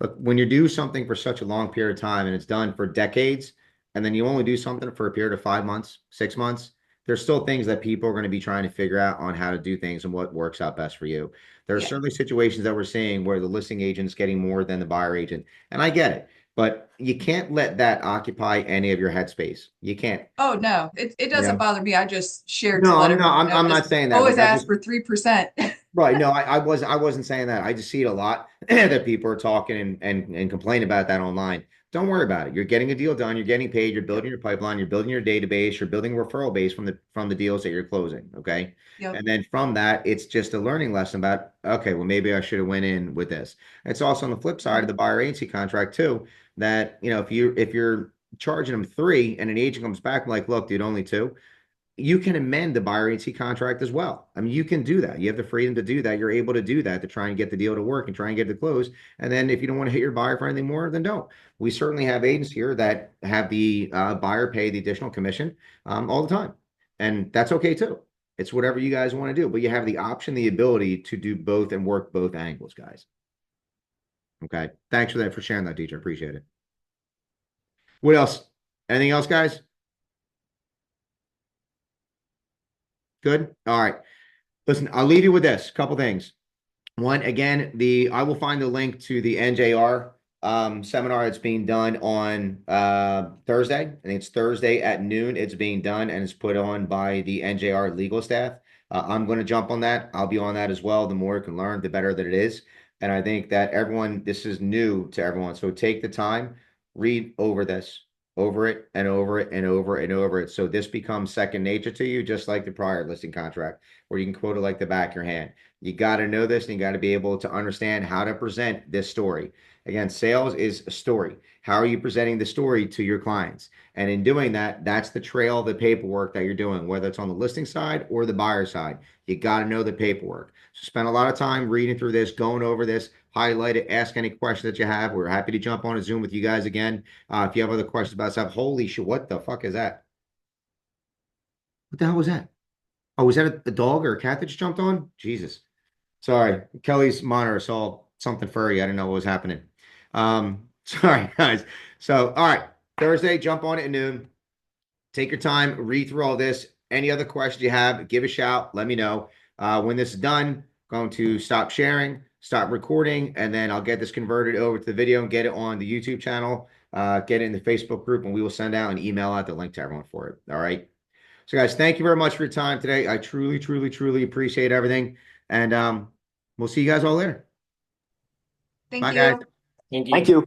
look, when you do something for such a long period of time and it's done for decades, and then you only do something for a period of 5 months, 6 months, there's still things that people are going to be trying to figure out on how to do things and what works out best for you. There are Yeah. certainly situations that we're seeing where the listing agent's getting more than the buyer agent. And I get it, but you can't let that occupy any of your headspace. You can't, Oh, no, it you doesn't know? bother me. I just shared to No, let no, everyone know, I'm just not saying that, but always that ask just, for 3%. right. No, I wasn't saying that. I just see it a lot that people are talking and complain about that online. Don't worry about it. You're getting a deal done. You're getting paid. You're building your pipeline. You're building your database. You're building a referral base from the deals that you're closing. Okay. Yep. And then from that, it's just a learning lesson about, okay, well, maybe I should have went in with this. It's also on the flip side of the buyer agency contract too, that, if you're charging them 3 and an agent comes back like, look, dude, only 2, you can amend the buyer agency contract as well. I mean, you can do that. You have the freedom to do that. You're able to do that to try and get the deal to work and try and get it to close. And then if you don't want to hit your buyer for anything more, then don't. We certainly have agents here that have the buyer pay the additional commission all the time. And that's okay too. It's whatever you guys want to do, but you have the option, the ability to do both and work both angles, guys. Okay. Thanks for that, for sharing that, teacher. Appreciate it. What else? Anything else, guys? Good. All right. Listen, I'll leave you with this couple things. One, again, I will find the link to the NJR seminar that's being done on Thursday. I think it's Thursday at noon. It's being done and it's put on by the NJR legal staff. I'm going to jump on that. I'll be on that as well. The more you can learn, the better that it is. And I think that this is new to everyone. So take the time, read over this, over it and over it and over and over it. So this becomes second nature to you, just like the prior listing contract, where you can quote it like the back of your hand. You got to know this and you got to be able to understand how to present this story. Again, sales is a story. How are you presenting the story to your clients? And in doing that, that's the trail of the paperwork that you're doing, whether it's on the listing side or the buyer side. You got to know the paperwork. So spend a lot of time reading through this, going over this, highlight it, ask any questions that you have. We're happy to jump on a Zoom with you guys again. If you have other questions about stuff, holy shit, what the fuck is that? What the hell was that? Oh, was that a dog or a cat that just jumped on? Jesus. Sorry. Kelly's monitor saw something furry. I didn't know what was happening. Sorry, guys. So, all right. Thursday, jump on it at noon. Take your time, read through all this. Any other questions you have, give a shout. Let me know. When this is done, going to stop sharing, stop recording, and then I'll get this converted over to the video and get it on the YouTube channel, get it in the Facebook group, and we will send out an email out the link to everyone for it. All right. So, guys, thank you very much for your time today. I truly, truly, truly appreciate everything. And we'll see you guys all later. Thank Bye, you. guys. Thank you. Thank you.